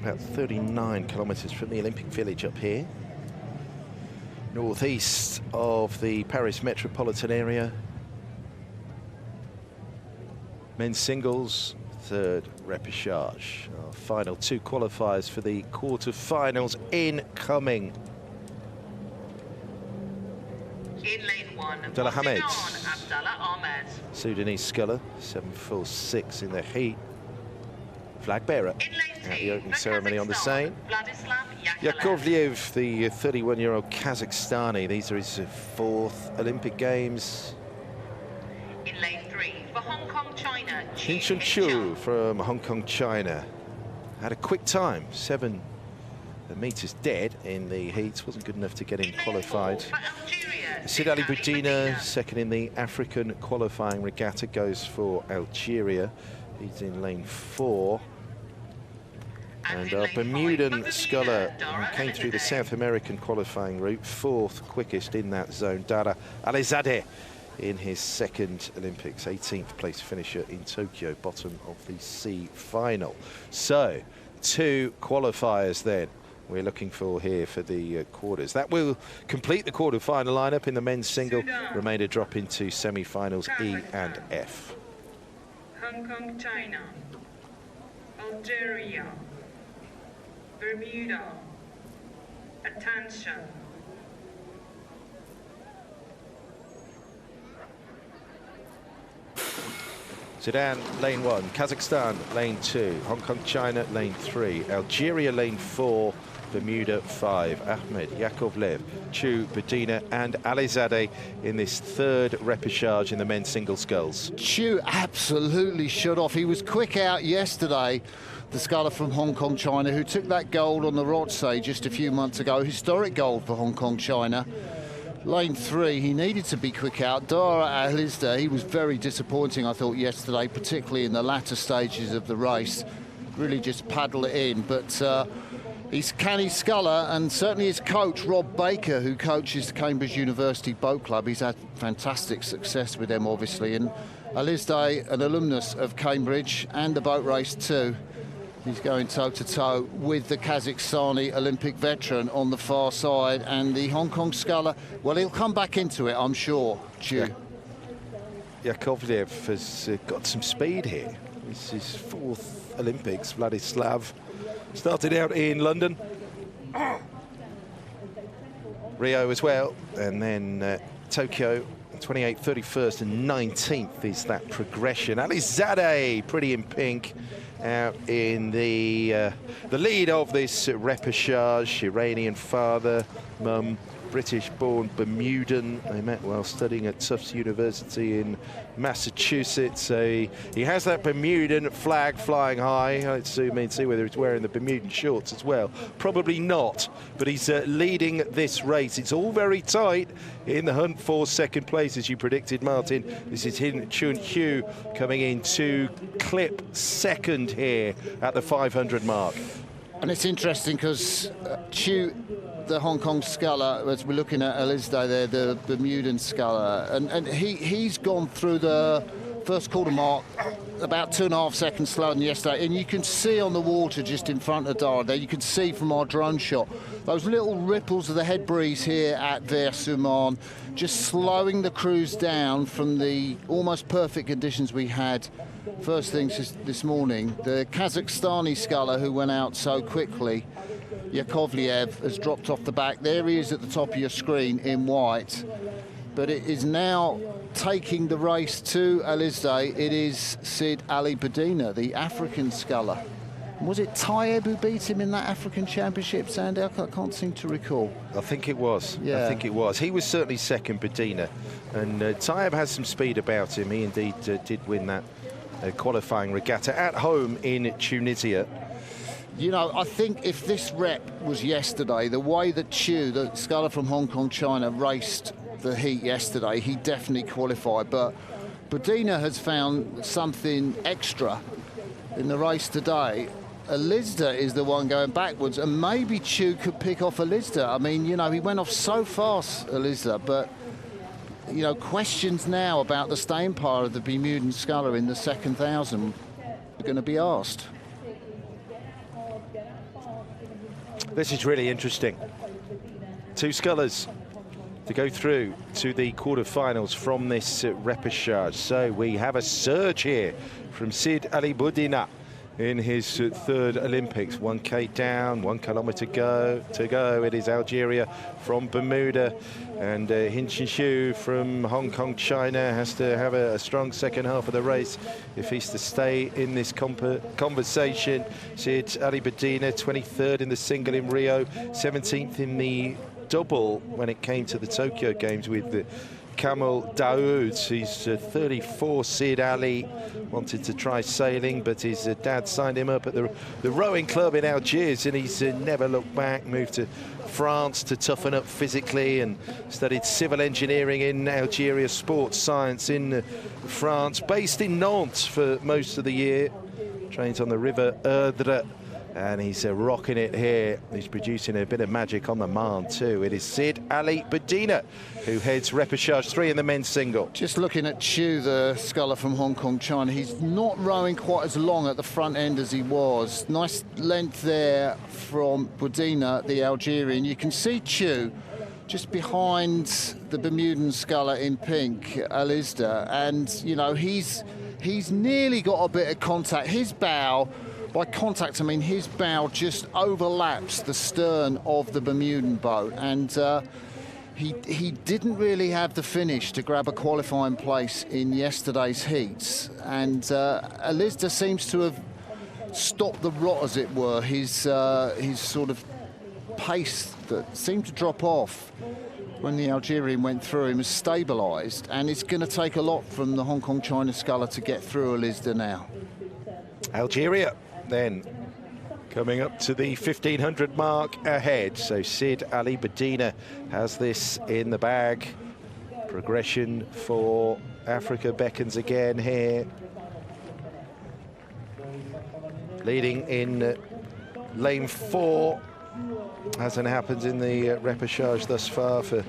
about 39 kilometres from the Olympic Village up here, northeast of the Paris metropolitan area. Men's singles, third repechage. Our final two qualifiers for the quarter-finals incoming. In lane 1, Dara Alizadeh, Sudanese sculler, 7.46 in the heat. Flag bearer at the opening ceremony on the Seine. Yakovlev, the 31-year-old Kazakhstani. These are his fourth Olympic Games. In lane 3 for Hong Kong, China, Chu from Hong Kong, China. Had a quick time, 7 meters dead in the heats. Wasn't good enough to get him qualified. Ali Budina, second in the African qualifying regatta, goes for Algeria. He's in lane 4. And our Bermudan sculler came through the South American qualifying route, fourth quickest in that zone. Dara Alizadeh in his second Olympics, 18th place finisher in Tokyo, bottom of the C final. So, 2 qualifiers then we're looking for here for the quarters. That will complete the quarter-final lineup in the men's single. Remainder drop into semi-finals E and F. Hong Kong, China, Algeria, Bermuda, attention. Sudan, lane 1, Kazakhstan, lane 2, Hong Kong, China, lane 3, Algeria, lane 4, Bermuda, 5. Ahmed, Yakovlev, Chu, Budina and Alizadeh in this third repechage in the men's single sculls. Chu absolutely shut off. He was quick out yesterday, the sculler from Hong Kong, China, who took that gold on the Rotsay just a few months ago. Historic gold for Hong Kong, China. Lane 3, he needed to be quick out. Dara Alizadeh, he was very disappointing, I thought, yesterday, particularly in the latter stages of the race. Really just paddle it in, but he's canny sculler, and certainly his coach, Rob Baker, who coaches the Cambridge University Boat Club. He's had fantastic success with them, obviously, and Alizadeh, an alumnus of Cambridge and the boat race too. He's going toe-to-toe with the Kazakhstani Olympic veteran on the far side, and the Hong Kong sculler, well, he'll come back into it, I'm sure, Chu. Yakovlev has got some speed here. This is his 4th Olympics. Vladislav started out in London, Rio as well, and then Tokyo. 28th, 31st and 19th is that progression. Alizadeh, pretty in pink, out in the lead of this repechage. Iranian father, mum, British-born Bermudan. They met while studying at Tufts University in Massachusetts. So he has that Bermudan flag flying high. Let's zoom in, see whether he's wearing the Bermudan shorts as well. Probably not, but he's leading this race. It's all very tight in the hunt for second place, as you predicted, Martin. This is Hin Chun Hu coming in to clip second here at the 500 mark. And it's interesting because Chu, the Hong Kong sculler, as we're looking at Alizadeh there, the Bermudan sculler, and he's gone through the first quarter mark about 2.5 seconds slower than yesterday, and you can see on the water just in front of Dara there, you can see from our drone shot those little ripples of the head breeze here at Vers-sur-Marne, just slowing the cruise down from the almost perfect conditions we had first things this morning. The Kazakhstani sculler who went out so quickly, Yakovlev, has dropped off the back. There he is at the top of your screen in white. But it is now taking the race to Alizadeh. It is Ali Budina, the African sculler. Was it Tayeb who beat him in that African Championship, Sandy? I can't seem to recall. I think it was. Yeah. I think it was. He was certainly second, Budina. And Tayeb has some speed about him. He indeed did win that qualifying regatta at home in Tunisia. You know, I think if this rep was yesterday, the way that Chu, the sculler from Hong Kong, China, raced the heat yesterday, he definitely qualified. But Budina has found something extra in the race today. Alizadeh is the one going backwards, and maybe Chu could pick off Alizadeh. I mean, you know, he went off so fast, Alizadeh, but, you know, questions now about the staying power of the Bermudan sculler in the second 1,000 are going to be asked. This is really interesting. 2 scullers to go through to the quarterfinals from this repechage. So we have a surge here from Sid Alibudina in his 3rd Olympics. 1K down, 1 kilometer to go. It is Algeria from Bermuda, and Hin Shu from Hong Kong, China has to have a strong second half of the race if he's to stay in this conversation. Sid Alibudina, 23rd in the single in Rio, 17th in the double when it came to the Tokyo Games with the Kamal Daoud. He's 34. Sid Ali wanted to try sailing, but his dad signed him up at the rowing club in Algiers, and he's never looked back. Moved to France to toughen up physically and studied civil engineering in Algeria, sports science in France. Based in Nantes for most of the year. Trains on the River Erdre, and he's rocking it here. He's producing a bit of magic on the Marne too. It is Sid Alibudina who heads repechage 3 in the men's single. Just looking at Chu, the sculler from Hong Kong, China, he's not rowing quite as long at the front end as he was. Nice length there from Budina, the Algerian. You can see Chu just behind the Bermudan sculler in pink, Alizadeh, and you know he's nearly got a bit of contact. His bow, by contact I mean his bow just overlaps the stern of the Bermudan boat, and he didn't really have the finish to grab a qualifying place in yesterday's heats, and Alizadeh seems to have stopped the rot, as it were. His sort of pace that seemed to drop off when the Algerian went through him has stabilised, and it's going to take a lot from the Hong Kong China sculler to get through Alizadeh now. Algeria then coming up to the 1500 mark ahead. So Sid Alibudina has this in the bag. Progression for Africa beckons again here. Leading in lane 4. Hasn't happened in the repechage thus far for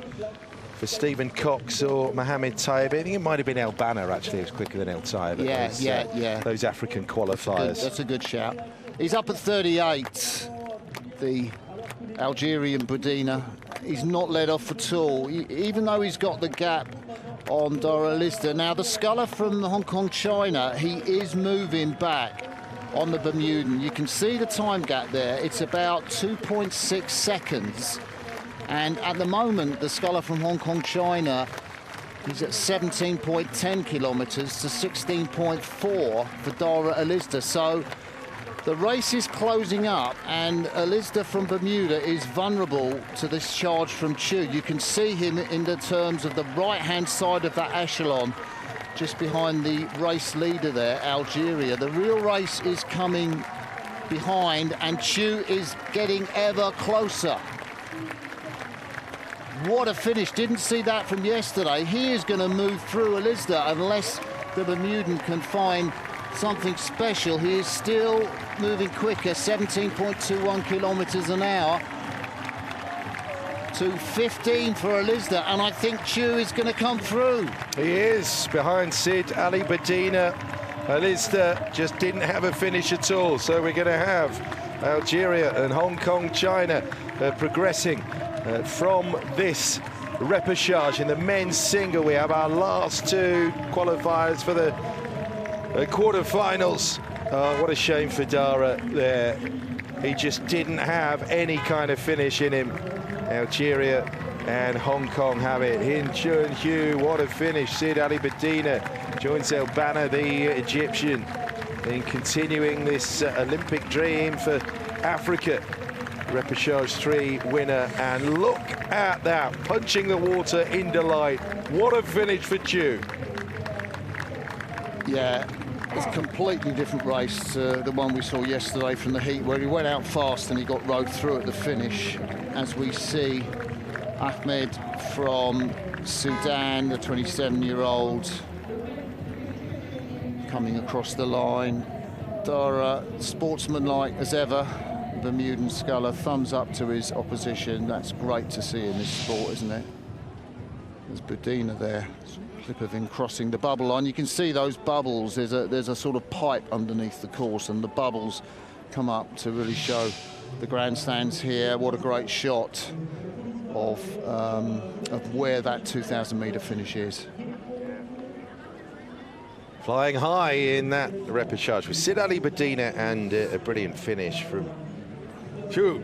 Stephen Cox or Mohamed Taib. I think it might have been El Banna, actually. It was quicker than El Taib. Yeah. Those African qualifiers. That's a good shout. He's up at 38, the Algerian Budina. He's not let off at all, even though he's got the gap on Dara Alizadeh. Now, the sculler from Hong Kong, China, he is moving back on the Bermudan. You can see the time gap there. It's about 2.6 seconds. And at the moment, the sculler from Hong Kong, China, he's at 17.10 kilometres to 16.4 for Dara Alizadeh. So the race is closing up, and Alizadeh from Bermuda is vulnerable to this charge from Chu. You can see him in the terms of the right-hand side of that echelon, just behind the race leader there, Algeria. The real race is coming behind, and Chu is getting ever closer. What a finish. Didn't see that from yesterday. He is going to move through Alizadeh unless the Bermudan can find something special. He is still moving quicker, 17.21 kilometres an hour to 15 for Alizadeh, and I think Chu is going to come through. He is behind Sid Alibudina. Alizadeh just didn't have a finish at all, so we're going to have Algeria and Hong Kong, China progressing from this repechage. In the men's single, we have our last 2 qualifiers for the quarterfinals. What a shame for Dara there. He just didn't have any kind of finish in him. Algeria and Hong Kong have it. Hin Chun-Hu, what a finish. Sid Alibudina joins El Banna, the Egyptian, in continuing this Olympic dream for Africa. Repechage 3 winner, and look at that, punching the water in delight. What a finish for Chu. Yeah, it's a completely different race to the one we saw yesterday from the heat, where he went out fast and he got rowed through at the finish. As we see Ahmed from Sudan, the 27-year-old, coming across the line. Dara, sportsmanlike as ever. Bermudan sculler, thumbs up to his opposition. That's great to see in this sport, isn't it? There's Budina there, clip of him crossing the bubble line. You can see those bubbles. There's a sort of pipe underneath the course, and the bubbles come up to really show the grandstands here. What a great shot of where that 2,000 metre finish is. Flying high in that repechage with Sid Ali Badina, and a brilliant finish from Chu.